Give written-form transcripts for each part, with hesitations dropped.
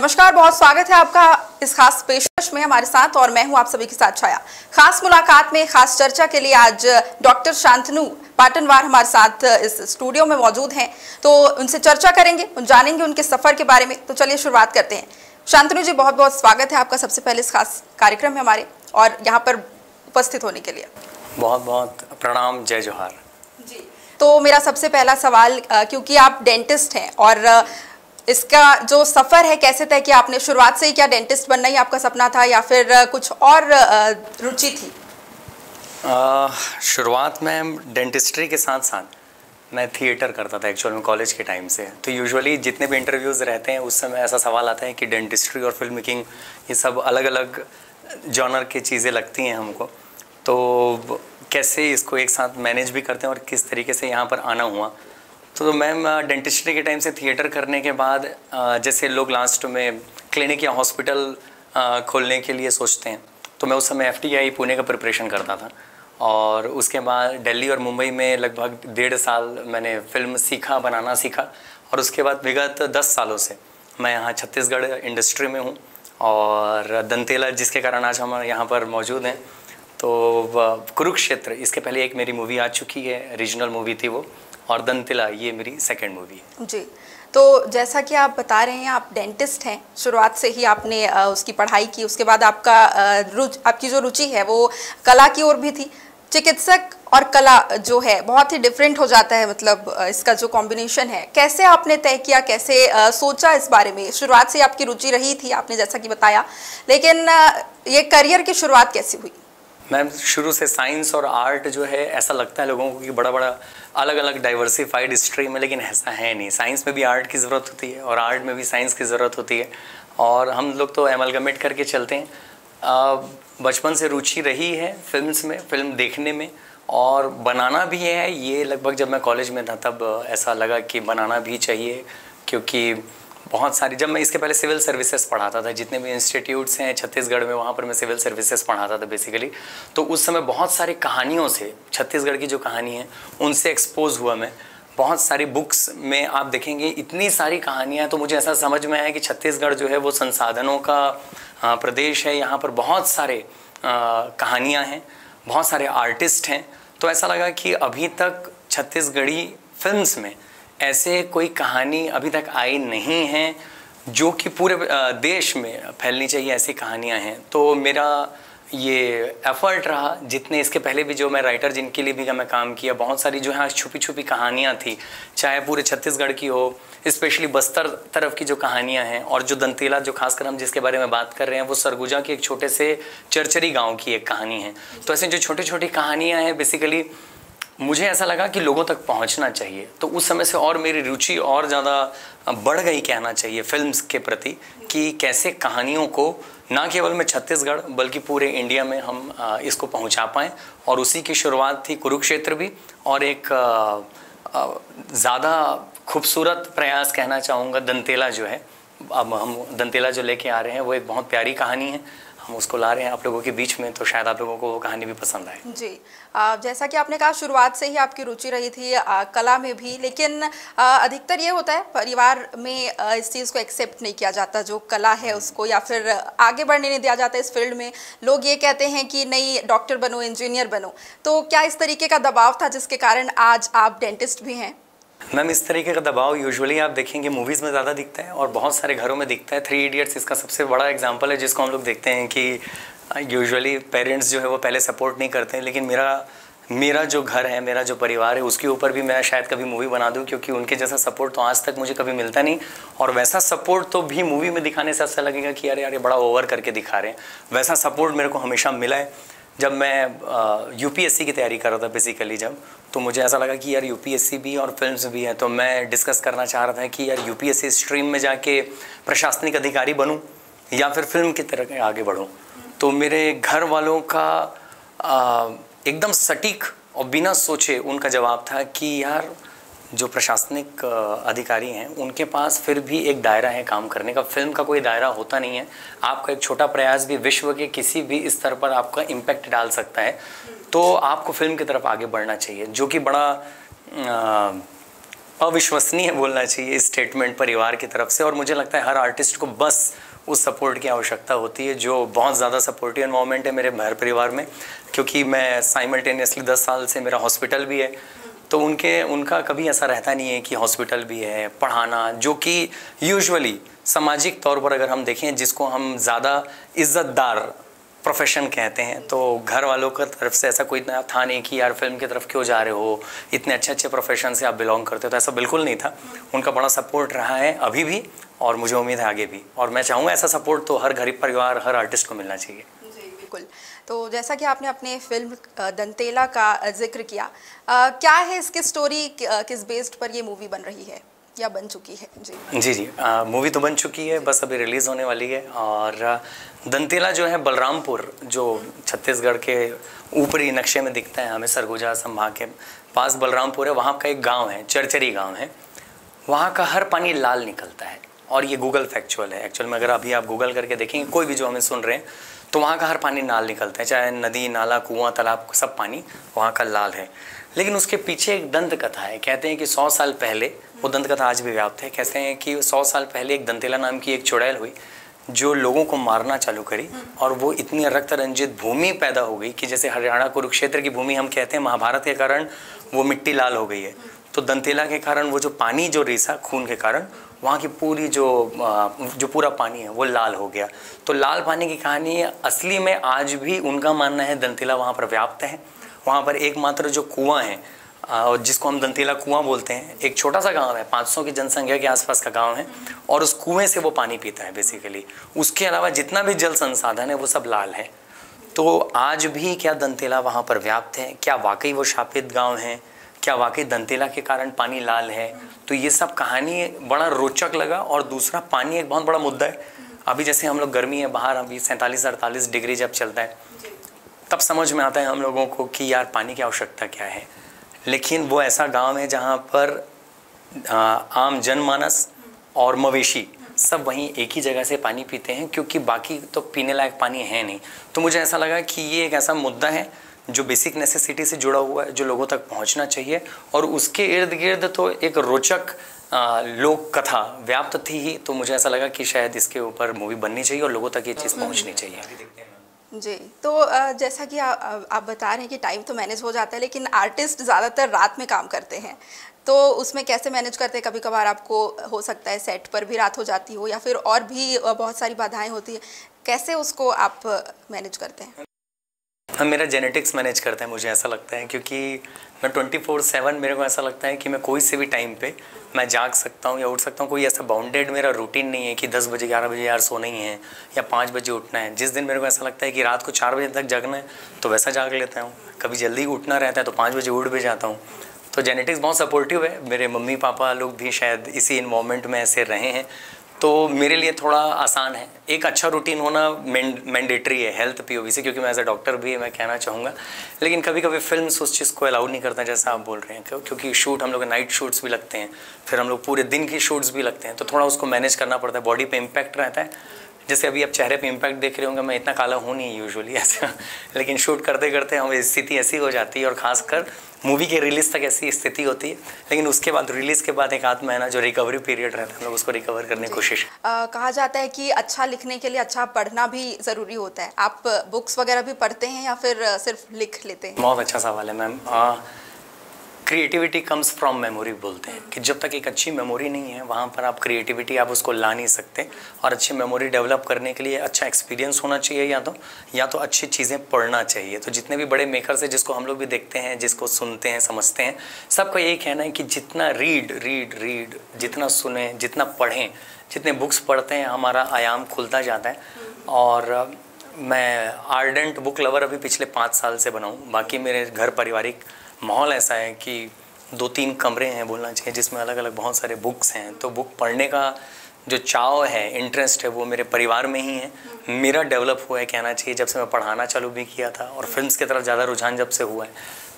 नमस्कार, बहुत स्वागत है आपका इस खास पेशकश में हमारे साथ और मैं हूं आप सभी के साथ छाया। खास मुलाकात में खास चर्चा के लिए आज डॉक्टर शांतनु पाटनवार हमारे साथ इस स्टूडियो में मौजूद हैं, तो उनसे चर्चा करेंगे, जानेंगे उनके सफर के बारे में। तो चलिए शुरुआत करते हैं। शांतनु जी, बहुत बहुत स्वागत है आपका सबसे पहले इस खास कार्यक्रम में हमारे और यहाँ पर उपस्थित होने के लिए। बहुत बहुत प्रणाम, जय जोहार जी। तो मेरा सबसे पहला सवाल, क्योंकि आप डेंटिस्ट हैं और इसका जो सफ़र है कैसे तय किया आपने? शुरुआत से ही क्या डेंटिस्ट बनना ही आपका सपना था या फिर कुछ और रुचि थी? शुरुआत में डेंटिस्ट्री के साथ साथ मैं थिएटर करता था एक्चुअल में कॉलेज के टाइम से। तो यूजुअली जितने भी इंटरव्यूज़ रहते हैं उस समय ऐसा सवाल आता है कि डेंटिस्ट्री और फिल्म मेकिंग ये सब अलग अलग जॉनर की चीज़ें लगती हैं हमको, तो कैसे इसको एक साथ मैनेज भी करते हैं और किस तरीके से यहाँ पर आना हुआ। तो मैम डेंटिस्ट्री के टाइम से थिएटर करने के बाद जैसे लोग लास्ट में क्लिनिक या हॉस्पिटल खोलने के लिए सोचते हैं, तो मैं उस समय FTI पुणे का प्रिपरेशन करता था और उसके बाद दिल्ली और मुंबई में लगभग 1.5 साल मैंने फिल्म सीखा, बनाना सीखा और उसके बाद विगत 10 सालों से मैं यहाँ छत्तीसगढ़ इंडस्ट्री में हूँ और दंतेला जिसके कारण आज हम यहाँ पर मौजूद हैं। तो कुरुक्षेत्र, इसके पहले एक मेरी मूवी आ चुकी है, रीजनल मूवी थी वो, और दंतेला ये मेरी सेकंड मूवी है। जी, तो जैसा कि आप बता रहे हैं आप डेंटिस्ट हैं, शुरुआत से ही आपने उसकी पढ़ाई की, उसके बाद आपकी जो रुचि है वो कला की ओर भी थी। चिकित्सक और कला जो है बहुत ही डिफरेंट हो जाता है, मतलब इसका जो कॉम्बिनेशन है, कैसे आपने तय किया, कैसे सोचा इस बारे में? शुरुआत से आपकी रुचि रही थी आपने जैसा कि बताया, लेकिन ये करियर की शुरुआत कैसे हुई? मैम शुरू से साइंस और आर्ट जो है ऐसा लगता है लोगों को कि बड़ा बड़ा अलग अलग डाइवर्सिफाइड स्ट्रीम है, लेकिन ऐसा है नहीं। साइंस में भी आर्ट की ज़रूरत होती है और आर्ट में भी साइंस की ज़रूरत होती है और हम लोग तो एमलगमेट करके चलते हैं। बचपन से रुचि रही है फिल्म्स में, फिल्म देखने में और बनाना भी है। ये लगभग जब मैं कॉलेज में था तब ऐसा लगा कि बनाना भी चाहिए, क्योंकि बहुत सारी, जब मैं इसके पहले सिविल सर्विसेज पढ़ाता था, जितने भी इंस्टीट्यूट्स हैं छत्तीसगढ़ में वहाँ पर मैं सिविल सर्विसेज पढ़ाता था बेसिकली। तो उस समय बहुत सारी कहानियों से, छत्तीसगढ़ की जो कहानी है उनसे एक्सपोज हुआ मैं। बहुत सारी बुक्स में आप देखेंगे इतनी सारी कहानियाँ, तो मुझे ऐसा समझ में आया कि छत्तीसगढ़ जो है वो संसाधनों का प्रदेश है। यहाँ पर बहुत सारे कहानियाँ हैं, बहुत सारे आर्टिस्ट हैं। तो ऐसा लगा कि अभी तक छत्तीसगढ़ी फिल्म्स में ऐसे कोई कहानी अभी तक आई नहीं है जो कि पूरे देश में फैलनी चाहिए, ऐसी कहानियां हैं। तो मेरा ये एफर्ट रहा, जितने इसके पहले भी जो मैं राइटर जिनके लिए भी मैं काम किया, बहुत सारी जो है छुपी छुपी कहानियां थी, चाहे पूरे छत्तीसगढ़ की हो, स्पेशली बस्तर तरफ की जो कहानियां हैं, और जो दंतेला जो खासकर हम जिसके बारे में बात कर रहे हैं वो सरगुजा के एक छोटे से चरचरी गाँव की एक कहानी है। तो ऐसे जो छोटी छोटी कहानियाँ हैं बेसिकली मुझे ऐसा लगा कि लोगों तक पहुंचना चाहिए। तो उस समय से और मेरी रुचि और ज़्यादा बढ़ गई कहना चाहिए फिल्म्स के प्रति, कि कैसे कहानियों को ना केवल मैं छत्तीसगढ़ बल्कि पूरे इंडिया में हम इसको पहुंचा पाएँ। और उसी की शुरुआत थी कुरुक्षेत्र भी, और एक ज़्यादा खूबसूरत प्रयास कहना चाहूँगा दंतेला जो है। अब हम दंतेला जो लेके आ रहे हैं वो एक बहुत प्यारी कहानी है, हम उसको ला रहे हैं आप लोगों के बीच में, तो शायद आप लोगों को वो कहानी भी पसंद आए। जी, जैसा कि आपने कहा शुरुआत से ही आपकी रुचि रही थी कला में भी, लेकिन अधिकतर ये होता है परिवार में इस चीज़ को एक्सेप्ट नहीं किया जाता जो कला है उसको, या फिर आगे बढ़ने नहीं दिया जाता इस फील्ड में। लोग ये कहते हैं कि नहीं डॉक्टर बनो, इंजीनियर बनो। तो क्या इस तरीके का दबाव था जिसके कारण आज आप डेंटिस्ट भी हैं? मैम इस तरीके का दबाव यूजुअली आप देखेंगे मूवीज़ में ज़्यादा दिखता है और बहुत सारे घरों में दिखता है। 3 इडियट्स इसका सबसे बड़ा एग्जांपल है जिसको हम लोग देखते हैं कि यूजुअली पेरेंट्स जो है वो पहले सपोर्ट नहीं करते हैं, लेकिन मेरा जो घर है, मेरा जो परिवार है, उसके ऊपर भी मैं शायद कभी मूवी बना दूं, क्योंकि उनके जैसा सपोर्ट तो आज तक मुझे कभी मिलता नहीं। और वैसा सपोर्ट तो भी मूवी में दिखाने से ऐसा लगेगा कि यार ये बड़ा ओवर करके दिखा रहे हैं, वैसा सपोर्ट मेरे को हमेशा मिला है। जब मैं UPSC की तैयारी कर रहा था बेसिकली जब, तो मुझे ऐसा लगा कि यार UPSC भी और फिल्म्स भी है, तो मैं डिस्कस करना चाह रहा था कि यार UPSC स्ट्रीम में जाके प्रशासनिक अधिकारी बनूं या फिर फिल्म की तरह आगे बढ़ूं। तो मेरे घर वालों का एकदम सटीक और बिना सोचे उनका जवाब था कि यार जो प्रशासनिक अधिकारी हैं उनके पास फिर भी एक दायरा है काम करने का, फिल्म का कोई दायरा होता नहीं है। आपका एक छोटा प्रयास भी विश्व के किसी भी स्तर पर आपका इम्पैक्ट डाल सकता है, तो आपको फिल्म की तरफ आगे बढ़ना चाहिए, जो कि बड़ा अविश्वसनीय बोलना चाहिए स्टेटमेंट परिवार की तरफ से। और मुझे लगता है हर आर्टिस्ट को बस उस सपोर्ट की आवश्यकता होती है, जो बहुत ज़्यादा सपोर्टिव एनवायरनमेंट है मेरे घर परिवार में, क्योंकि मैं साइमल्टेनियसली 10 साल से मेरा हॉस्पिटल भी है, तो उनका कभी ऐसा रहता नहीं है कि हॉस्पिटल भी है, पढ़ाना, जो कि यूजुअली सामाजिक तौर पर अगर हम देखें जिसको हम ज़्यादा इज़्ज़तदार प्रोफेशन कहते हैं, तो घर वालों की तरफ से ऐसा कोई था नहीं कि यार फिल्म की तरफ क्यों जा रहे हो, इतने अच्छे अच्छे प्रोफेशन से आप बिलोंग करते हो, तो ऐसा बिल्कुल नहीं था। उनका बड़ा सपोर्ट रहा है अभी भी, और मुझे उम्मीद है आगे भी, और मैं चाहूँगा ऐसा सपोर्ट तो हर गरीब परिवार, हर आर्टिस्ट को मिलना चाहिए। जी बिल्कुल। तो जैसा कि आपने अपने फिल्म दंतेला का जिक्र किया, क्या है इसकी स्टोरी, किस बेस्ड पर ये मूवी बन रही है या बन चुकी है? जी, मूवी तो बन चुकी है, बस अभी रिलीज़ होने वाली है। और दंतेला जो है बलरामपुर, जो छत्तीसगढ़ के ऊपरी नक्शे में दिखता है हमें, सरगुजा संभाग के पास बलरामपुर है, वहाँ का एक गांव है, चरचरी गांव है, वहाँ का हर पानी लाल निकलता है। और ये गूगल फैक्चुअल है, एक्चुअल में अगर अभी आप गूगल करके देखेंगे, कोई भी जो हमें सुन रहे हैं, तो वहाँ का हर पानी लाल निकलता है, चाहे नदी, नाला, कुआं, तालाब, सब पानी वहाँ का लाल है। लेकिन उसके पीछे एक दंत कथा है। कहते हैं कि 100 साल पहले, वो दंत कथा आज भी व्याप्त है, कहते हैं कि 100 साल पहले एक दंतेला नाम की एक चुड़ैल हुई जो लोगों को मारना चालू करी, और वो इतनी रक्त रंजित भूमि पैदा हो गई कि जैसे हरियाणा कुरुक्षेत्र की भूमि हम कहते हैं, महाभारत के कारण वो मिट्टी लाल हो गई है, तो दंतेला के कारण वो जो पानी जो रिसा खून के कारण, वहाँ की पूरी जो पूरा पानी है वो लाल हो गया। तो लाल पानी की कहानी असली में आज भी उनका मानना है दंतेला वहाँ पर व्याप्त है। वहाँ पर एकमात्र जो कुआं है, जिसको हम दंतेला कुआं बोलते हैं, एक छोटा सा गांव है, 500 की जनसंख्या के आसपास का गांव है, और उस कुएं से वो पानी पीता है बेसिकली। उसके अलावा जितना भी जल संसाधन है वो सब लाल है। तो आज भी क्या दंतेला वहाँ पर व्याप्त है? क्या वाकई वो शापित गाँव है? क्या वाकई दंतेला के कारण पानी लाल है? तो ये सब कहानी बड़ा रोचक लगा। और दूसरा, पानी एक बहुत बड़ा मुद्दा है। अभी जैसे हम लोग गर्मी है बाहर, अभी 47-48 डिग्री जब चलता है, तब समझ में आता है हम लोगों को कि यार पानी की आवश्यकता क्या है। लेकिन वो ऐसा गांव है जहाँ पर आम जनमानस और मवेशी सब वहीं एक ही जगह से पानी पीते हैं, क्योंकि बाकी तो पीने लायक पानी है नहीं। तो मुझे ऐसा लगा कि ये एक ऐसा मुद्दा है जो बेसिक नेसेसिटी से जुड़ा हुआ है, जो लोगों तक पहुंचना चाहिए। और उसके इर्द गिर्द तो एक रोचक लोक कथा व्याप्त थी ही, तो मुझे ऐसा लगा कि शायद इसके ऊपर मूवी बननी चाहिए और लोगों तक ये चीज़ पहुंचनी चाहिए। जी, तो जैसा कि आप बता रहे हैं कि टाइम तो मैनेज हो जाता है, लेकिन आर्टिस्ट ज़्यादातर रात में काम करते हैं, तो उसमें कैसे मैनेज करते हैं? कभी कभार आपको हो सकता है सेट पर भी रात हो जाती हो, या फिर और भी बहुत सारी बाधाएं होती है, कैसे उसको आप मैनेज करते हैं? हाँ, मेरा जेनेटिक्स मैनेज करता है, मुझे ऐसा लगता है, क्योंकि मैं 24/7 मेरे को ऐसा लगता है कि मैं कोई से भी टाइम पे मैं जाग सकता हूँ या उठ सकता हूँ। कोई ऐसा बाउंडेड मेरा रूटीन नहीं है कि 10 बजे 11 बजे यार सोना ही है या 5 बजे उठना है। जिस दिन मेरे को ऐसा लगता है कि रात को 4 बजे तक जगना है तो वैसा जाग लेता हूँ। कभी जल्दी उठना रहता है तो 5 बजे उठ भी जाता हूँ। तो जेनेटिक्स बहुत सपोर्टिव है। मेरे मम्मी पापा लोग भी शायद इसी इन्वॉल्वमेंट में ऐसे रहे हैं, तो मेरे लिए थोड़ा आसान है। एक अच्छा रूटीन होना मैंडेटरी है हेल्थ पीओवी से, क्योंकि मैं एज अ डॉक्टर भी मैं कहना चाहूँगा। लेकिन कभी कभी फिल्म्स उस चीज़ को अलाउ नहीं करता जैसा आप बोल रहे हैं, क्योंकि शूट हम लोग नाइट शूट्स भी लगते हैं, फिर हम लोग पूरे दिन की शूट्स भी लगते हैं, तो थोड़ा उसको मैनेज करना पड़ता है। बॉडी पे इम्पैक्ट रहता है। जैसे अभी आप चेहरे पे इम्पैक्ट देख रहे होंगे, मैं इतना काला हूँ नहीं यूजुअली ऐसा, लेकिन शूट करते करते हमें स्थिति ऐसी हो जाती है, और ख़ासकर मूवी के रिलीज़ तक ऐसी स्थिति होती है। लेकिन उसके बाद रिलीज़ के बाद एक आध महीना जो रिकवरी पीरियड रहता है, हम लोग उसको रिकवर करने की कोशिश। कहा जाता है कि अच्छा लिखने के लिए अच्छा पढ़ना भी ज़रूरी होता है। आप बुक्स वगैरह भी पढ़ते हैं या फिर सिर्फ लिख लेते हैं? बहुत अच्छा सवाल है ma'am. Creativity comes from memory बोलते हैं कि जब तक एक अच्छी मेमोरी नहीं है वहाँ पर आप क्रिएटिविटी आप उसको ला नहीं सकते। और अच्छी मेमोरी डेवलप करने के लिए अच्छा एक्सपीरियंस होना चाहिए, या तो अच्छी चीज़ें पढ़ना चाहिए। तो जितने भी बड़े मेकर्स हैं जिसको हम लोग भी देखते हैं, जिसको सुनते हैं, समझते हैं, सबका यही कहना है कि जितना रीड जितना सुने, जितना पढ़ें, जितने बुक्स पढ़ते हैं हमारा आयाम खुलता जाता है। और मैं आर्डेंट बुक लवर अभी पिछले 5 साल से बना हूँ। बाकी मेरे घर पारिवारिक माहौल ऐसा है कि 2-3 कमरे हैं बोलना चाहिए, जिसमें अलग अलग बहुत सारे बुक्स हैं। तो बुक पढ़ने का जो चाव है, इंटरेस्ट है, वो मेरे परिवार में ही है। मेरा डेवलप हुआ है कहना चाहिए जब से मैं पढ़ाना चालू भी किया था, और फिल्म्स की तरफ ज़्यादा रुझान जब से हुआ है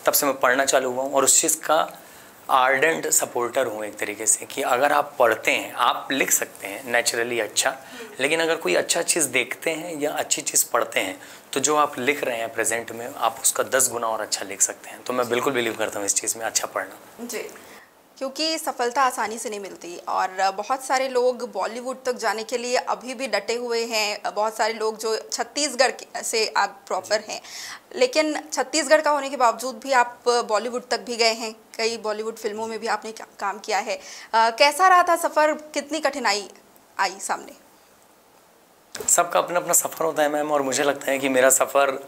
तब से मैं पढ़ना चालू हुआ हूँ। और उस चीज़ का आर्डेंट सपोर्टर हूँ एक तरीके से, कि अगर आप पढ़ते हैं आप लिख सकते हैं नेचुरली अच्छा, लेकिन अगर कोई अच्छा चीज़ देखते हैं या अच्छी चीज़ पढ़ते हैं तो जो आप लिख रहे हैं प्रेजेंट में आप उसका 10 गुना और अच्छा लिख सकते हैं। तो मैं बिल्कुल बिलीव करता हूँ इस चीज़ में, अच्छा पढ़ना। जी, क्योंकि सफलता आसानी से नहीं मिलती और बहुत सारे लोग बॉलीवुड तक जाने के लिए अभी भी डटे हुए हैं। बहुत सारे लोग जो छत्तीसगढ़ से आप प्रॉपर हैं, लेकिन छत्तीसगढ़ का होने के बावजूद भी आप बॉलीवुड तक भी गए हैं, कई बॉलीवुड फिल्मों में भी आपने काम किया है। कैसा रहा था सफ़र, कितनी कठिनाई आई सामने? सबका अपना अपना सफ़र होता है मैम, और मुझे लगता है कि मेरा सफ़र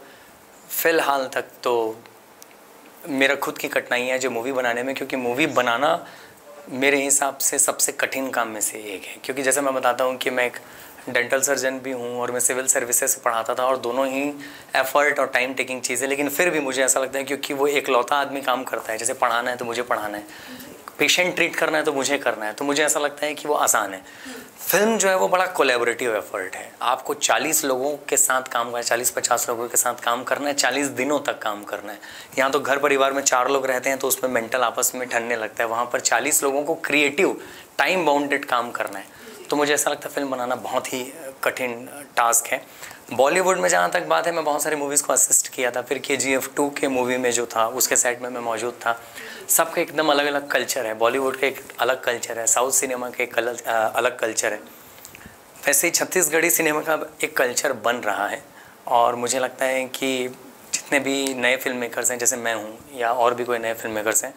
फ़िलहाल तक तो मेरा खुद की कठिनाई है जो मूवी बनाने में, क्योंकि मूवी बनाना मेरे हिसाब से सबसे कठिन काम में से एक है। क्योंकि जैसे मैं बताता हूँ कि मैं एक डेंटल सर्जन भी हूँ और मैं सिविल सर्विसेज से पढ़ाता था, और दोनों ही एफर्ट और टाइम टेकिंग चीज़ें, लेकिन फिर भी मुझे ऐसा लगता है क्योंकि वो एकलौता आदमी काम करता है। जैसे पढ़ाना है तो मुझे पढ़ाना है, पेशेंट ट्रीट करना है तो मुझे करना है, तो मुझे ऐसा लगता है कि वो आसान है। फिल्म जो है वो बड़ा कोलैबोरेटिव एफर्ट है। आपको 40 लोगों के साथ काम करना है, 40-50 लोगों के साथ काम करना है, 40 दिनों तक काम करना है। यहाँ तो घर परिवार में 4 लोग रहते हैं तो उसमें मेंटल आपस में ठनने लगता है, वहाँ पर 40 लोगों को क्रिएटिव टाइम बाउंडेड काम करना है। तो मुझे ऐसा लगता है फिल्म बनाना बहुत ही कठिन टास्क है। बॉलीवुड में जहाँ तक बात है, मैं बहुत सारी मूवीज़ को असिस्ट किया था। फिर KGF 2 के मूवी में जो था उसके सेट में मैं मौजूद था। सबका एकदम अलग अलग कल्चर है। बॉलीवुड का एक अलग कल्चर है, साउथ सिनेमा का एक अलग कल्चर है। वैसे ही छत्तीसगढ़ी सिनेमा का एक कल्चर बन रहा है, और मुझे लगता है कि जितने भी नए फिल्म मेकर्स हैं, जैसे मैं हूँ या और भी कोई नए फिल्म मेकर्स हैं,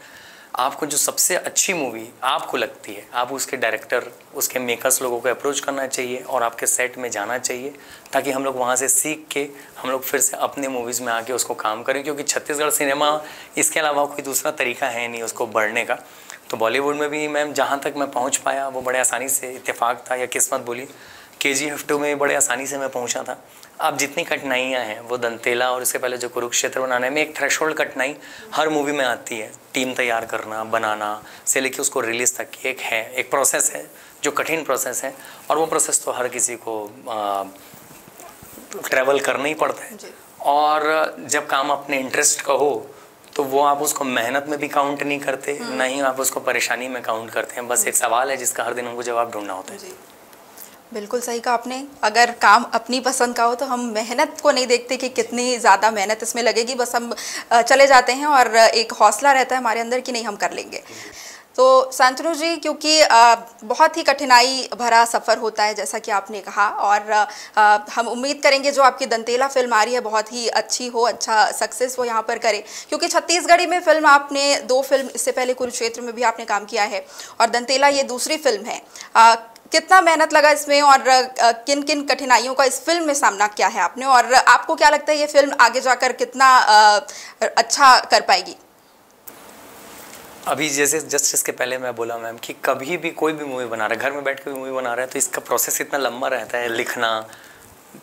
आपको जो सबसे अच्छी मूवी आपको लगती है, आप उसके डायरेक्टर, उसके मेकर्स लोगों को अप्रोच करना चाहिए और आपके सेट में जाना चाहिए, ताकि हम लोग वहाँ से सीख के हम लोग फिर से अपने मूवीज़ में आके उसको काम करें। क्योंकि छत्तीसगढ़ सिनेमा, इसके अलावा कोई दूसरा तरीका है नहीं उसको बढ़ने का। तो बॉलीवुड में भी मैम जहाँ तक मैं पहुँच पाया वो बड़े आसानी से, इत्तेफाक था या किस्मत बोली। KGF 2 में बड़े आसानी से मैं पहुंचा था। अब जितनी कठिनाइयाँ हैं वो दंतेला और इससे पहले जो कुरुक्षेत्र बनाने में, एक थ्रेशोल्ड कठिनाई हर मूवी में आती है। टीम तैयार करना, बनाना से लेके उसको रिलीज़ तक की एक प्रोसेस है जो कठिन प्रोसेस है, और वो प्रोसेस तो हर किसी को ट्रैवल करना ही पड़ता है। और जब काम अपने इंटरेस्ट का हो तो वो आप उसको मेहनत में भी काउंट नहीं करते, ना ही आप उसको परेशानी में काउंट करते हैं। बस एक सवाल है जिसका हर दिन हमको जवाब ढूंढना होता है। बिल्कुल सही कहा आपने। अगर काम अपनी पसंद का हो तो हम मेहनत को नहीं देखते कि कितनी ज़्यादा मेहनत इसमें लगेगी, बस हम चले जाते हैं और एक हौसला रहता है हमारे अंदर कि नहीं, हम कर लेंगे। तो शांतनु जी, क्योंकि बहुत ही कठिनाई भरा सफ़र होता है जैसा कि आपने कहा, और हम उम्मीद करेंगे जो आपकी दंतेला फिल्म आ रही है बहुत ही अच्छी हो, अच्छा सक्सेस वो यहाँ पर करे। क्योंकि छत्तीसगढ़ी में फिल्म आपने 2 फिल्म, इससे पहले कुरुक्षेत्र में भी आपने काम किया है और दंतेला ये दूसरी फिल्म है। कितना मेहनत लगा इसमें और किन किन कठिनाइयों का इस फिल्म में सामना किया है आपने, और आपको क्या लगता है ये फिल्म आगे जाकर कितना अच्छा कर पाएगी? अभी जैसे जस्ट इसके पहले मैं बोला मैम कि कभी भी कोई भी मूवी बना रहा है, घर में बैठ के भी मूवी बना रहा है, तो इसका प्रोसेस इतना लंबा रहता है। लिखना,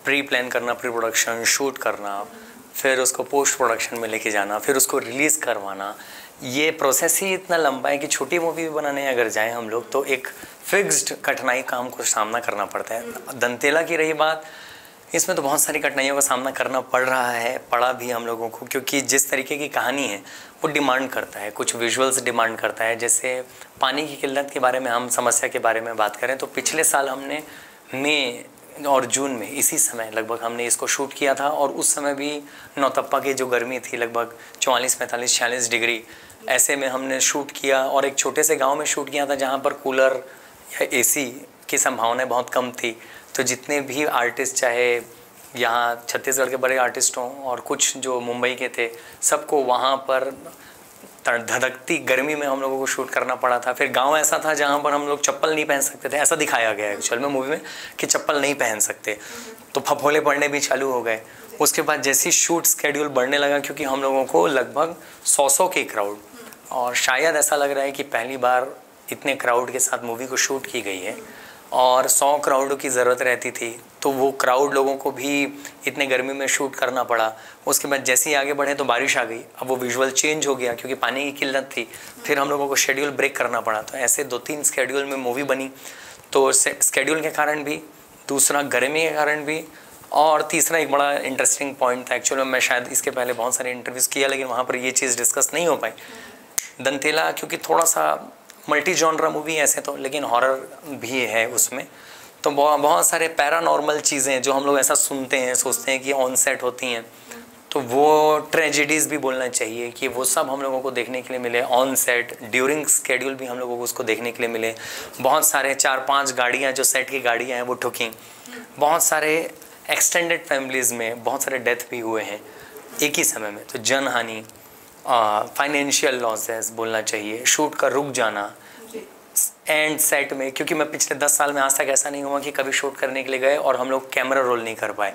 प्री प्लान करना, प्री प्रोडक्शन, शूट करना, फिर उसको पोस्ट प्रोडक्शन में लेके जाना, फिर उसको रिलीज़ करवाना, ये प्रोसेस ही इतना लंबा है कि छोटी मूवी बनाने अगर जाएं हम लोग तो एक फिक्स्ड कठिनाई का हमको सामना करना पड़ता है। दंतेला की रही बात, इसमें तो बहुत सारी कठिनाइयों का सामना करना पड़ रहा है, पड़ा भी हम लोगों को, क्योंकि जिस तरीके की कहानी है वो डिमांड करता है, कुछ विजुअल्स डिमांड करता है। जैसे पानी की किल्लत के बारे में हम समस्या के बारे में बात करें तो पिछले साल हमने मई और जून में इसी समय लगभग हमने इसको शूट किया था, और उस समय भी नौतप्पा की जो गर्मी थी लगभग 44, 45, 46 डिग्री, ऐसे में हमने शूट किया, और एक छोटे से गांव में शूट किया था जहां पर कूलर या एसी की संभावनाएं बहुत कम थी। तो जितने भी आर्टिस्ट, चाहे यहाँ छत्तीसगढ़ के बड़े आर्टिस्ट हों और कुछ जो मुंबई के थे, सबको वहाँ पर धधकती गर्मी में हम लोगों को शूट करना पड़ा था। फिर गांव ऐसा था जहाँ पर हम लोग चप्पल नहीं पहन सकते थे, ऐसा दिखाया गया है एक्चुअल में मूवी में कि चप्पल नहीं पहन सकते, तो फफोले पड़ने भी चालू हो गए। उसके बाद जैसे शूट स्केड्यूल बढ़ने लगा, क्योंकि हम लोगों को लगभग 100 के क्राउड, और शायद ऐसा लग रहा है कि पहली बार इतने क्राउड के साथ मूवी को शूट की गई है, और 100 क्राउडों की ज़रूरत रहती थी, तो वो क्राउड लोगों को भी इतने गर्मी में शूट करना पड़ा। उसके बाद जैसे ही आगे बढ़े तो बारिश आ गई, अब वो विजुअल चेंज हो गया क्योंकि पानी की किल्लत थी, फिर हम लोगों को शेड्यूल ब्रेक करना पड़ा। तो ऐसे 2-3 शेड्यूल में मूवी बनी। तो शेड्यूल के कारण भी, दूसरा गर्मी के कारण भी, और तीसरा एक बड़ा इंटरेस्टिंग पॉइंट था एक्चुअली, मैं शायद इसके पहले बहुत सारे इंटरव्यूज़ किया लेकिन वहाँ पर ये चीज़ डिस्कस नहीं हो पाई। दंतेला क्योंकि थोड़ा सा मल्टी जॉनरा मूवी ऐसे तो, लेकिन हॉरर भी है उसमें, तो बहुत सारे पैरानॉर्मल चीज़ें जो हम लोग ऐसा सुनते हैं, सोचते हैं कि ऑन सेट होती हैं, तो वो ट्रेजेडीज़ भी बोलना चाहिए कि वो सब हम लोगों को देखने के लिए मिले ऑन सेट, ड्यूरिंग स्केड्यूल भी हम लोगों को उसको देखने के लिए मिले। बहुत सारे 4-5 गाड़ियाँ जो सेट की गाड़ियाँ हैं वो ठुकी, बहुत सारे एक्सटेंडेड फैमिलीज़ में बहुत सारे डेथ भी हुए हैं एक ही समय में। तो जनहानि, फाइनेंशियल लॉसेस बोलना चाहिए, शूट का रुक जाना एंड सेट में, क्योंकि मैं पिछले 10 साल में आज तक ऐसा नहीं हुआ कि कभी शूट करने के लिए गए और हम लोग कैमरा रोल नहीं कर पाए।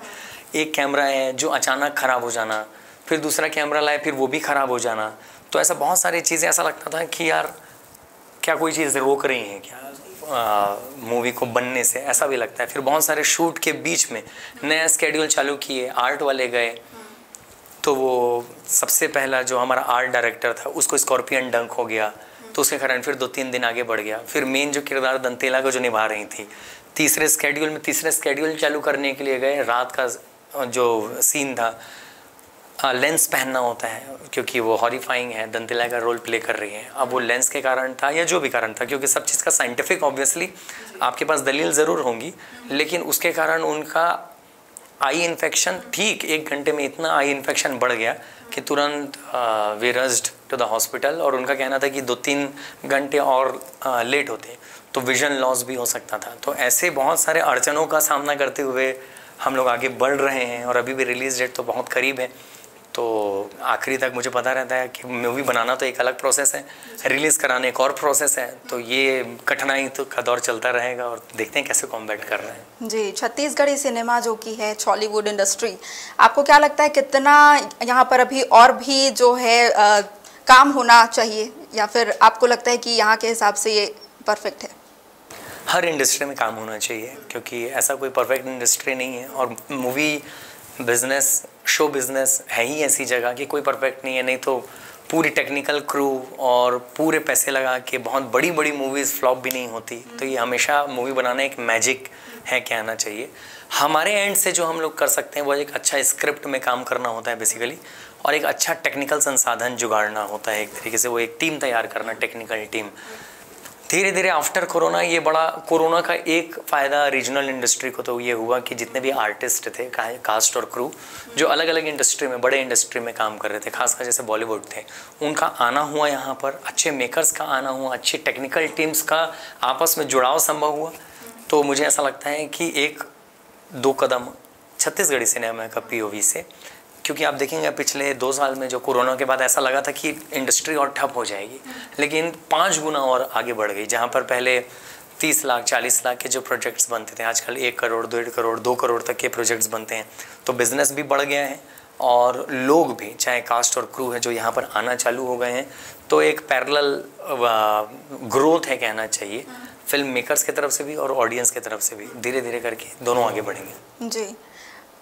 एक कैमरा है जो अचानक ख़राब हो जाना, फिर दूसरा कैमरा लाए फिर वो भी ख़राब हो जाना। तो ऐसा बहुत सारी चीज़ें, ऐसा लगता था कि यार क्या कोई चीज़ रोक रही है क्या मूवी को बनने से, ऐसा भी लगता है। फिर बहुत सारे शूट के बीच में नया स्केड्यूल चालू किए, आर्ट वाले गए, तो वो सबसे पहला जो हमारा आर्ट डायरेक्टर था उसको स्कॉर्पियन डंक हो गया, तो उसके कारण फिर 2-3 दिन आगे बढ़ गया। फिर मेन जो किरदार दंतेला को जो निभा रही थी, तीसरे स्केड्यूल चालू करने के लिए गए। रात का जो सीन था, लेंस पहनना होता है क्योंकि वो हॉरिफाइंग है, दंतेला का रोल प्ले कर रही है। अब वो लेंस के कारण था या जो भी कारण था, क्योंकि सब चीज़ का साइंटिफिक ऑब्वियसली आपके पास दलील ज़रूर होंगी, लेकिन उसके कारण उनका आई इन्फेक्शन, ठीक 1 घंटे में इतना आई इन्फेक्शन बढ़ गया कि तुरंत we rushed to the hospital. और उनका कहना था कि 2-3 घंटे और लेट होते तो विजन लॉस भी हो सकता था। तो ऐसे बहुत सारे अड़चनों का सामना करते हुए हम लोग आगे बढ़ रहे हैं और अभी भी रिलीज़ डेट तो बहुत करीब है। तो आखिरी तक मुझे पता रहता है कि मूवी बनाना तो एक अलग प्रोसेस है, रिलीज़ कराने एक और प्रोसेस है। तो ये कठिनाई तो का दौर चलता रहेगा और देखते हैं कैसे कॉम्बैट कर रहे हैं। जी, छत्तीसगढ़ी सिनेमा जो कि है बॉलीवुड इंडस्ट्री, आपको क्या लगता है कितना यहाँ पर अभी और भी जो है काम होना चाहिए, या फिर आपको लगता है कि यहाँ के हिसाब से ये परफेक्ट है? हर इंडस्ट्री में काम होना चाहिए, क्योंकि ऐसा कोई परफेक्ट इंडस्ट्री नहीं है। और मूवी बिजनेस, शो बिजनेस है ही ऐसी जगह कि कोई परफेक्ट नहीं है। नहीं तो पूरी टेक्निकल क्रू और पूरे पैसे लगा के बहुत बड़ी बड़ी मूवीज़ फ्लॉप भी नहीं होती। तो ये हमेशा मूवी बनाना एक मैजिक है, कहना चाहिए। हमारे एंड से जो हम लोग कर सकते हैं वो एक अच्छा स्क्रिप्ट में काम करना होता है बेसिकली, और एक अच्छा टेक्निकल संसाधन जुगाड़ना होता है, एक तरीके से वो एक टीम तैयार करना, टेक्निकल टीम। धीरे धीरे आफ्टर कोरोना, ये बड़ा कोरोना का एक फ़ायदा रीजनल इंडस्ट्री को तो ये हुआ कि जितने भी आर्टिस्ट थे, कास्ट और क्रू, जो अलग अलग इंडस्ट्री में, बड़े इंडस्ट्री में काम कर रहे थे, खासकर जैसे बॉलीवुड थे, उनका आना हुआ यहाँ पर, अच्छे मेकर्स का आना हुआ, अच्छी टेक्निकल टीम्स का आपस में जुड़ाव संभव हुआ। तो मुझे ऐसा लगता है कि 1-2 कदम छत्तीसगढ़ी सिनेमा का POV से, क्योंकि आप देखेंगे पिछले 2 साल में जो कोरोना के बाद ऐसा लगा था कि इंडस्ट्री और ठप हो जाएगी, लेकिन 5 गुना और आगे बढ़ गई। जहाँ पर पहले 30 लाख 40 लाख के जो प्रोजेक्ट्स बनते थे, आजकल 1 करोड़ 1.5 करोड़ 2 करोड़ तक के प्रोजेक्ट्स बनते हैं। तो बिज़नेस भी बढ़ गया है और लोग भी, चाहे कास्ट और क्रू है, जो यहाँ पर आना चालू हो गए हैं। तो एक पैरेलल ग्रोथ है, कहना चाहिए, फिल्म मेकर्स की तरफ से भी और ऑडियंस की तरफ से भी। धीरे धीरे करके दोनों आगे बढ़ेंगे। जी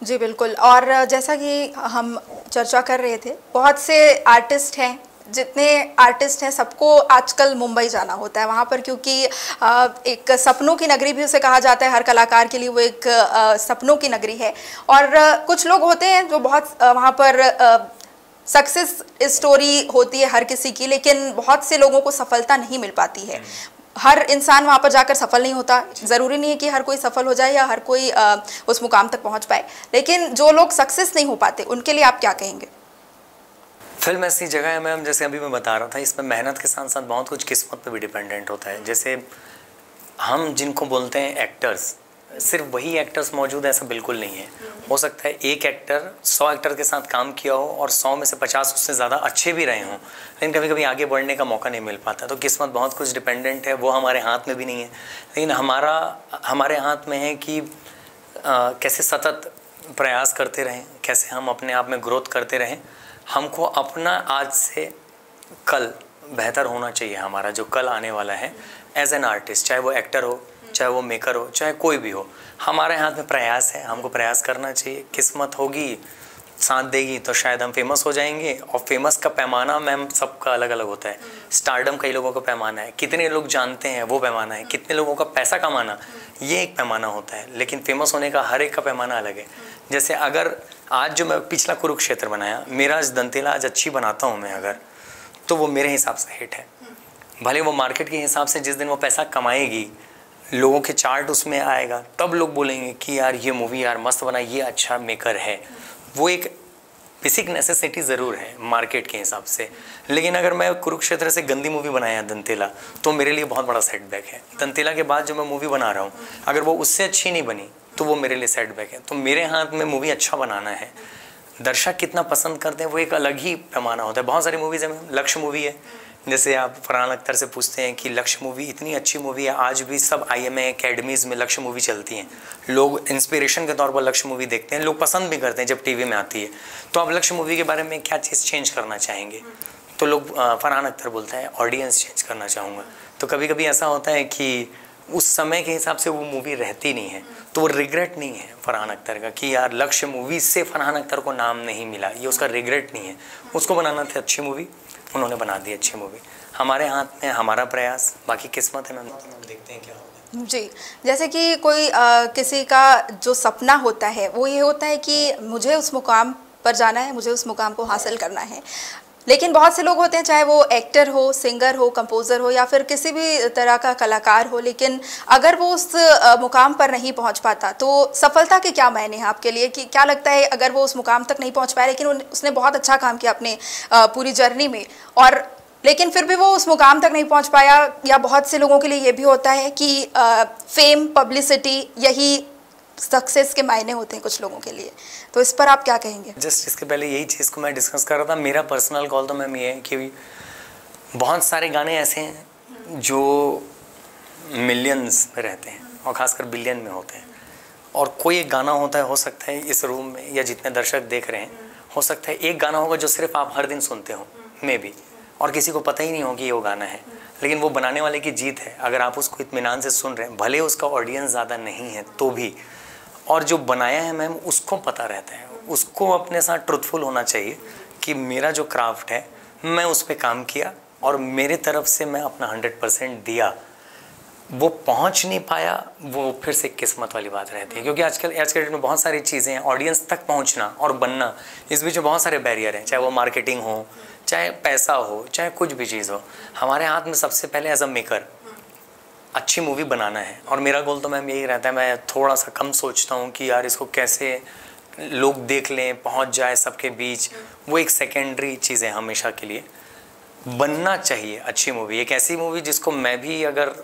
जी, बिल्कुल। और जैसा कि हम चर्चा कर रहे थे, बहुत से आर्टिस्ट हैं, जितने आर्टिस्ट हैं सबको आजकल मुंबई जाना होता है वहाँ पर, क्योंकि एक सपनों की नगरी भी उसे कहा जाता है। हर कलाकार के लिए वो एक सपनों की नगरी है। और कुछ लोग होते हैं जो बहुत वहाँ पर सक्सेस स्टोरी होती है हर किसी की, लेकिन बहुत से लोगों को सफलता नहीं मिल पाती है। हर इंसान वहाँ पर जाकर सफल नहीं होता। ज़रूरी नहीं है कि हर कोई सफल हो जाए या हर कोई उस मुकाम तक पहुँच पाए, लेकिन जो लोग सक्सेस नहीं हो पाते उनके लिए आप क्या कहेंगे? फिल्म ऐसी जगह है मैम, जैसे अभी मैं बता रहा था, इसमें मेहनत के साथ साथ बहुत कुछ किस्मत पे भी डिपेंडेंट होता है। जैसे हम जिनको बोलते हैं एक्टर्स, सिर्फ वही एक्टर्स मौजूद है ऐसा बिल्कुल नहीं है। हो सकता है एक एक्टर 100 एक्टर के साथ काम किया हो और 100 में से 50 उससे ज़्यादा अच्छे भी रहे हों, लेकिन कभी कभी आगे बढ़ने का मौका नहीं मिल पाता। तो किस्मत बहुत कुछ डिपेंडेंट है, वो हमारे हाथ में भी नहीं है। लेकिन हमारे हाथ में है कि कैसे सतत प्रयास करते रहें, कैसे हम अपने आप में ग्रोथ करते रहें। हमको अपना आज से कल बेहतर होना चाहिए। हमारा जो कल आने वाला है एज एन आर्टिस्ट, चाहे वो एक्टर हो, चाहे वो मेकर हो, चाहे कोई भी हो, हमारे हाथ में प्रयास है, हमको प्रयास करना चाहिए। किस्मत होगी, साथ देगी तो शायद हम फेमस हो जाएंगे। और फेमस का पैमाना मैम सबका अलग अलग होता है। स्टारडम कई लोगों का पैमाना है, कितने लोग जानते हैं वो पैमाना है, कितने लोगों का पैसा कमाना ये एक पैमाना होता है, लेकिन फेमस होने का हर एक का पैमाना अलग है। जैसे अगर आज जो मैं पिछला कुरुक्षेत्र बनाया, मेरा आज दंतेला आज अच्छी बनाता हूँ मैं अगर, तो वो मेरे हिसाब से हिट है। भले वो मार्केट के हिसाब से जिस दिन वो पैसा कमाएगी, लोगों के चार्ट उसमें आएगा, तब लोग बोलेंगे कि यार ये मूवी यार मस्त बना, ये अच्छा मेकर है। वो एक बेसिक नेसेसिटी ज़रूर है मार्केट के हिसाब से, लेकिन अगर मैं कुरुक्षेत्र से गंदी मूवी बनाया दंतेला तो मेरे लिए बहुत बड़ा सेटबैक है। दंतेला के बाद जो मैं मूवी बना रहा हूँ अगर वो उससे अच्छी नहीं बनी तो वो मेरे लिए सेटबैक है। तो मेरे हाथ में मूवी अच्छा बनाना है, दर्शक कितना पसंद करते हैं वो एक अलग ही पैमाना होता है। बहुत सारी मूवीज़ हैं, लक्ष्य मूवी है, जैसे आप फरहान अख्तर से पूछते हैं कि लक्ष्य मूवी इतनी अच्छी मूवी है, आज भी सब IMA एकेडमीज़ में लक्ष्य मूवी चलती हैं, लोग इंस्पिरेशन के तौर पर लक्ष्य मूवी देखते हैं, लोग पसंद भी करते हैं जब टीवी में आती है। तो आप लक्ष्य मूवी के बारे में क्या चीज़ चेंज करना चाहेंगे? तो लोग फरहान अख्तर बोलता है ऑडियंस चेंज करना चाहूँगा। तो कभी कभी ऐसा होता है कि उस समय के हिसाब से वो मूवी रहती नहीं है, तो वो रिग्रेट नहीं है फरहान अख्तर का कि यार लक्ष्य मूवी से फरहान अख्तर को नाम नहीं मिला, ये उसका रिग्रेट नहीं है। उसको बनाना था अच्छी मूवी, उन्होंने बना दी अच्छी मूवी। हमारे हाथ में हमारा प्रयास, बाकी किस्मत है मैम, देखते हैं क्या होगा। जी, जैसे कि कोई किसी का जो सपना होता है वो ये होता है कि मुझे उस मुकाम पर जाना है, मुझे उस मुकाम को हासिल करना है, लेकिन बहुत से लोग होते हैं, चाहे वो एक्टर हो, सिंगर हो, कंपोज़र हो या फिर किसी भी तरह का कलाकार हो, लेकिन अगर वो उस मुकाम पर नहीं पहुंच पाता तो सफलता के क्या मायने हैं आपके लिए? कि क्या लगता है अगर वो उस मुकाम तक नहीं पहुंच पाया लेकिन उसने बहुत अच्छा काम किया अपने पूरी जर्नी में, और लेकिन फिर भी वो उस मुकाम तक नहीं पहुंच पाया, या बहुत से लोगों के लिए ये भी होता है कि फेम, पब्लिसिटी यही सक्सेस के मायने होते हैं कुछ लोगों के लिए, तो इस पर आप क्या कहेंगे? जस्ट इसके पहले यही चीज़ को मैं डिस्कस कर रहा था। मेरा पर्सनल कॉल तो मैम ये है कि बहुत सारे गाने ऐसे हैं जो मिलियंस में रहते हैं और ख़ासकर बिलियन में होते हैं, और कोई एक गाना होता है, हो सकता है इस रूम में या जितने दर्शक देख रहे हैं, हो सकता है एक गाना होगा जो सिर्फ आप हर दिन सुनते हो मे बी, और किसी को पता ही नहीं हो कि ये वो गाना है, लेकिन वो बनाने वाले की जीत है। अगर आप उसको इत्मीनान से सुन रहे हैं, भले उसका ऑडियंस ज़्यादा नहीं है तो भी, और जो बनाया है मैम उसको पता रहता है, उसको अपने साथ ट्रुथफुल होना चाहिए कि मेरा जो क्राफ्ट है मैं उस पर काम किया और मेरे तरफ से मैं अपना 100% दिया। वो पहुंच नहीं पाया, वो फिर से किस्मत वाली बात रहती है, क्योंकि आज के डेट में बहुत सारी चीज़ें हैं, ऑडियंस तक पहुंचना और बनना, इस बीच में बहुत सारे बैरियर हैं, चाहे वो मार्केटिंग हो, चाहे पैसा हो, चाहे कुछ भी चीज़ हो। हमारे हाथ में सबसे पहले एज अ मेकर अच्छी मूवी बनाना है, और मेरा गोल तो मैम यही रहता है। मैं थोड़ा सा कम सोचता हूँ कि यार इसको कैसे लोग देख लें, पहुँच जाए सबके बीच, वो एक सेकेंडरी चीज़ है। हमेशा के लिए बनना चाहिए अच्छी मूवी, एक ऐसी मूवी जिसको मैं भी अगर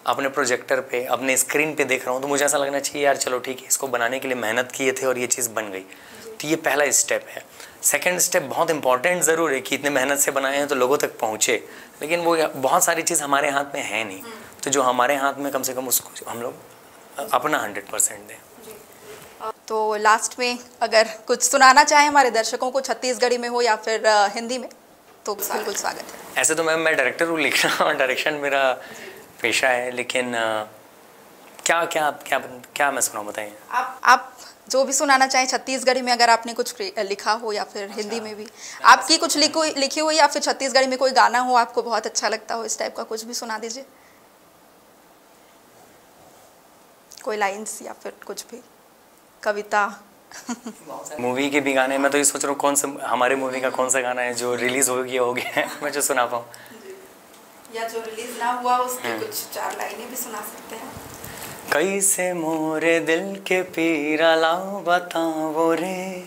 अपने प्रोजेक्टर पे, अपने स्क्रीन पे देख रहा हूँ तो मुझे ऐसा लगना चाहिए यार चलो ठीक है, इसको बनाने के लिए मेहनत किए थे और ये चीज़ बन गई। तो ये पहला स्टेप है। सेकंड स्टेप बहुत इंपॉर्टेंट ज़रूर है कि इतने मेहनत से बनाए हैं तो लोगों तक पहुँचे, लेकिन वो बहुत सारी चीज़ हमारे हाथ में है नहीं, तो जो हमारे हाथ में कम से कम उसको हम लोग अपना 100% दें। तो लास्ट में अगर कुछ सुनाना चाहें हमारे दर्शकों को, छत्तीसगढ़ी में हो या फिर हिंदी में, तो बिल्कुल स्वागत है। ऐसे तो मैं डायरेक्टर हूँ, लिखना और डायरेक्शन मेरा पेशा है, लेकिन क्या क्या क्या क्या मैं सुनाऊँ, बताइए आप जो भी सुनाना चाहें छत्तीसगढ़ी में, अगर आपने कुछ लिखा हो या फिर हिंदी में भी आपकी कुछ लिखी हुई, या फिर छत्तीसगढ़ी में कोई गाना हो आपको बहुत अच्छा लगता हो, इस टाइप का कुछ भी सुना दीजिए, कोई लाइंस या फिर कुछ भी, कविता। मूवी के भी गाने, मैं तो ये सोच रहा हूँ कौन सा हमारे मूवी का कौन सा गाना है जो रिलीज हो गया है मैं जो सुना पाऊँ, या जो रिलीज ना हुआ उसके कुछ 4 लाइनें भी सुना सकते हैं। कैसे मोरे दिल के पीरा लाओ बताओ रे,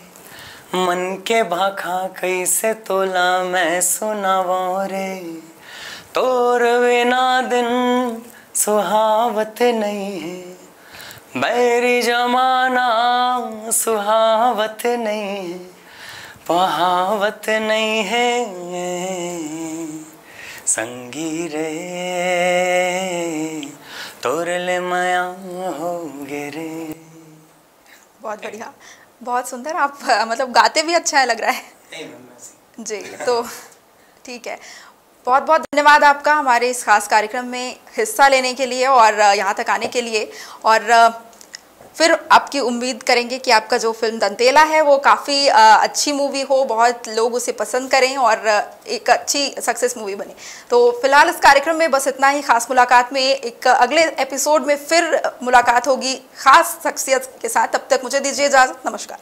मन के भाखा कैसे तोला मैं सुनावो रे, तोर बिना दिन सुहावत नहीं है, बैरी जमाना सुहावत नहीं है, पहावत नहीं है, संगी रे तोरले माया हो गे रे। बहुत बढ़िया, बहुत सुंदर। आप मतलब गाते भी अच्छा है लग रहा है जी। तो ठीक है, बहुत बहुत धन्यवाद आपका हमारे इस खास कार्यक्रम में हिस्सा लेने के लिए और यहाँ तक आने के लिए, और फिर आपकी उम्मीद करेंगे कि आपका जो फिल्म दंतेला है वो काफ़ी अच्छी मूवी हो, बहुत लोग उसे पसंद करें और एक अच्छी सक्सेस मूवी बने। तो फिलहाल इस कार्यक्रम में बस इतना ही। खास मुलाकात में एक अगले एपिसोड में फिर मुलाकात होगी खास शख्सियत के साथ। तब तक मुझे दीजिए इजाज़त। नमस्कार।